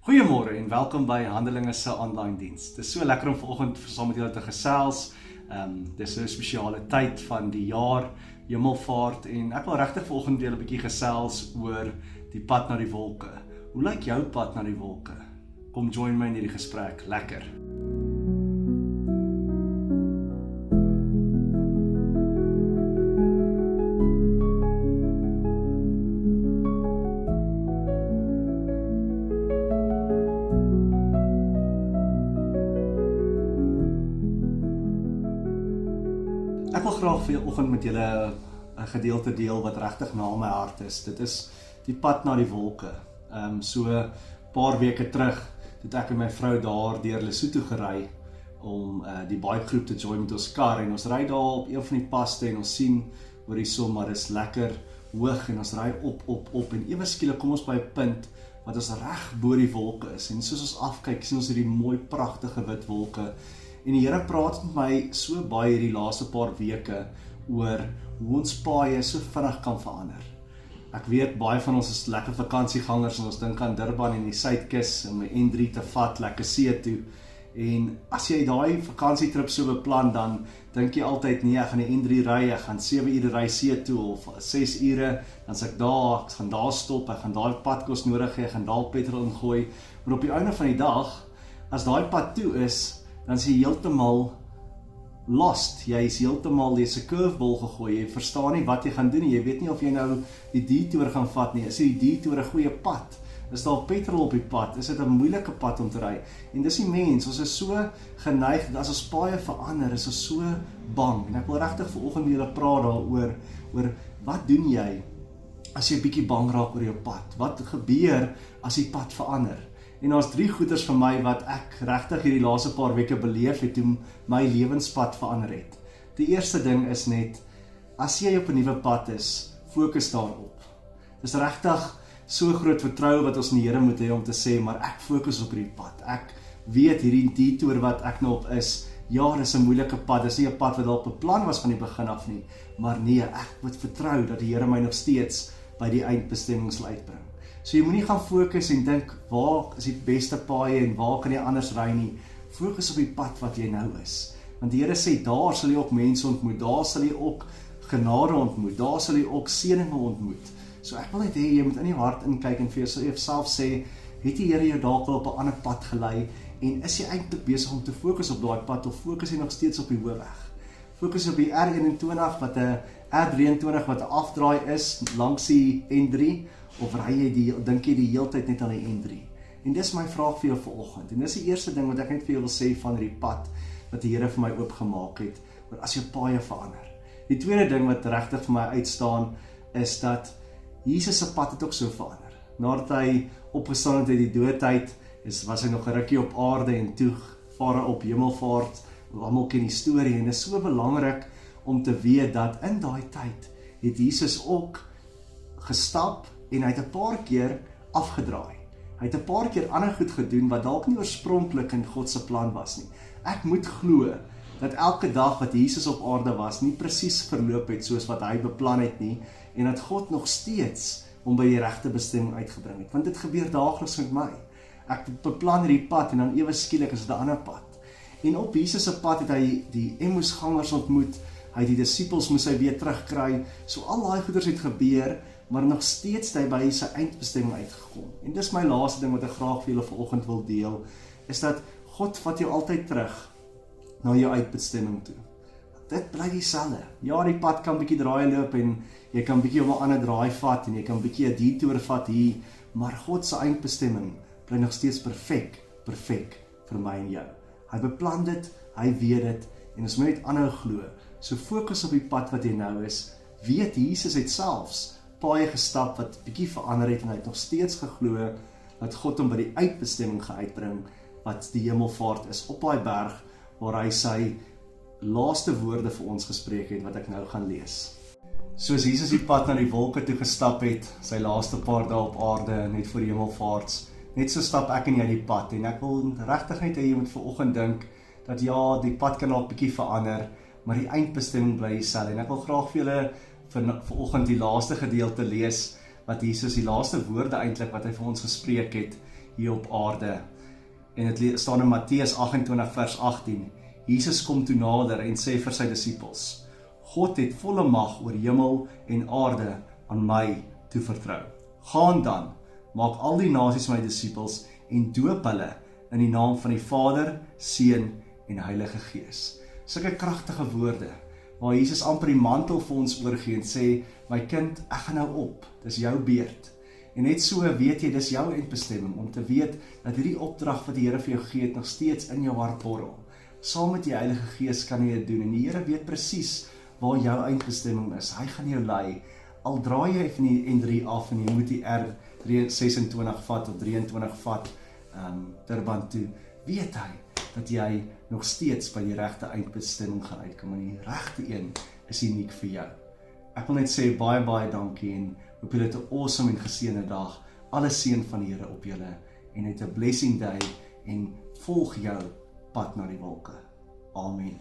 Goeiemôre en welkom by Handelinge se aanlyn diens. Dit is so lekker om vanoggend saam met julle te gesels. Dis 'n spesiale tyd van die jaar, Hemelvaart, en ek wil regtig vanoggend julle 'n bietjie gesels oor die pad na die wolke. Hoe lyk jou pad na die wolke? Kom join my in hierdie gesprek. Lekker. Ek wil graag vanoggend met julle 'n gedeelte deel wat regtig na my hart is. Dit is die pad na die wolke. So 'n paar weke terug het ek en my vrou daar deur Lesotho gery om die bike groep te join met ons kar, en ons ry daar op een van die paste en ons sien oor die son, maar is lekker hoog en ons ry op en ewe skielik kom ons by 'n punt wat ons reg bo die wolke is, en soos ons afkyk sien ons hierdie mooi pragtige wit wolke. En die Here praat met my so baie hierdie laaste paar weke oor hoe ons paaie so vinnig kan verander. Ek weet baie van ons is lekker vakansiegangers en ons dink aan Durban en die Suidkus en my N3 te vat lekker see toe. En as jy daai vakansietrip so beplan, dan dink jy altyd nee, ek gaan die N3 ry, ek gaan 7 ure ry see toe of 6 ure, dan sê ek gaan daar stop, ek gaan daai padkos nodig hê, ek gaan daar petrol ingooi. Maar op die einde van die dag, as daai pad toe is, dan is jy heeltemal lost. Jy's 'n curveball gegooi. Jy verstaan nie wat jy gaan doen nie. Jy weet nie of jy nou die detour gaan vat nie. Is die detour 'n goeie pad? Is daar petrol op die pad? Is dit 'n moeilike pad om te ry? En dis die mens, ons is so geneig dat as ons paaie verander, is ons so bang. En ek wil regtig vanoggend met julle praat daaroor oor wat doen jy as jy 'n bietjie bang raak oor jou pad? Wat gebeur as die pad verander? En daar's 3 goeders vir my wat ek regtig hierdie laaste paar weke beleef het toe my lewenspad verander het. Die eerste ding is net, as jy op 'n nuwe pad is, fokus daarop. Dis regtig so groot vertroue wat ons in die Here moet hê om te sê, maar ek fokus op hierdie pad. Ek weet hierdie detour wat ek nou op is, ja, dis 'n moeilike pad, dis nie 'n pad wat dalk beplan was van die begin af nie, maar nee, ek moet vertrou dat die Here my nog steeds by die eindbestemming sal uitbring. So jy moenie gaan fokus en dink, waar is die beste paaie en waar kan jy anders ry nie. Fokus op die pad wat jy nou is. Want die Here sê, daar sal jy ook mense ontmoet, daar sal jy ook genade ontmoet, daar sal jy ook seëninge ontmoet. So ek wil net hê, jy moet in jou hart inkyk en vir jouself sê, het die Here jou dalk wel op 'n ander pad gelei, en is jy eintlik besig om te fokus op daai pad, of fokus jy nog steeds op die hoofweg? Fokus op die R21 wat 'n R23 wat 'n afdraai is langs die N3, of dink jy die hele tyd net aan die N3? En dis my vraag vir jou vanoggend. En dis die eerste ding wat ek net vir jou wil sê van hierdie pad wat die Here vir my oopgemaak het, oor as jou paaie verander. Die tweede ding wat regtig vir my uitstaan, is dat Jesus se pad het ook so verander. Nadat hy opgestaan het uit die doodheid, was hy nog 'n rukkie op aarde en toe vaar hy op hemelvaart. Almal ken die storie, en dit is so belangrik om te weet dat in daai tyd het Jesus ook gestap en hy het 'n paar keer afgedraai. Hy het 'n paar keer ander goed gedoen wat dalk nie oorspronklik in God se plan was nie. Ek moet glo dat elke dag wat Jesus op aarde was, nie presies verloop het soos wat hy beplan het nie, en dat God nog steeds hom by die regte bestemming uitgebring het. Want dit gebeur daagliks met my. Ek beplan hierdie pad en dan ewe skielik is dit 'n ander pad. En op Jesus se pad het hy die Emmausgangers ontmoet, hy die disippels moes hy weer terugkry, so al daai goeders het gebeur, maar nog steeds het hy by sy eindbestemming uitgekom. En dis my laaste ding wat ek graag vir julle vanoggend wil deel, is dat God vat jou altyd terug na jou eindbestemming toe. Dit bly dieselfde. Ja, die pad kan bietjie draai loop en jy kan bietjie op 'n ander draai vat en jy kan bietjie 'n detour vat hier, maar God se eindbestemming bly nog steeds perfek vir my en jou. Hy beplan dit, hy weet dit, en ons moet net aanhou glo. So fokus op die pad wat jy nou is. Weet, Jesus het selfs paaie gestap wat bietjie verander het, en hy het nog steeds geglo dat God hom by die uitbestemming gaan uitbring, wat die hemelvaart is, op daai berg waar hy sy laaste woorde vir ons gespreek het, wat ek nou gaan lees. Soos Jesus die pad na die wolke toe gestap het, sy laaste paar dae op aarde, net voor die hemelvaarts, net so stap ek en jy die pad, en ek wil regtig net hê jy moet vanoggend dink, dat ja, die pad kan al bietjie verander, maar die eindbestemming bly dieselfde, en ek wil graag vir julle vanoggend die laaste gedeelte lees, wat Jesus, die laaste woorde eintlik wat hy vir ons gespreek het, hier op aarde. En dit staan in Matteus 28 vers 18. Jesus kom toe nader en sê vir sy disippels: God het volle mag oor hemel en aarde aan my toevertrou. Gaan dan, maak al die nasies my disippels en doop hulle in die naam van die Vader, Seun en Heilige Gees. Sulke kragtige woorde, waar Jesus amper die mantel vir ons oorgee en sê, my kind, ek gaan nou op, dis jou beurt. En net so weet jy, dis jou eindbestemming, om te weet dat hierdie opdrag wat die Here vir jou gee, nog steeds in jou hart borrel. Saam met die Heilige Gees kan jy dit doen, en die Here weet presies waar jou eindbestemming is. Hy gaan jou lei, al draai jy van die N3 af en jy moet die R26 vat of 23 vat, Durban toe, weet hy dat jy nog steeds by die regte eindbestemming gaan uitkom, en die regte een is uniek vir jou. Ek wil net sê baie dankie en hoop julle het 'n awesome en geseënde dag. Alle seën van die Here op julle en het 'n blessing day en volg jou pad na die wolke. Amen.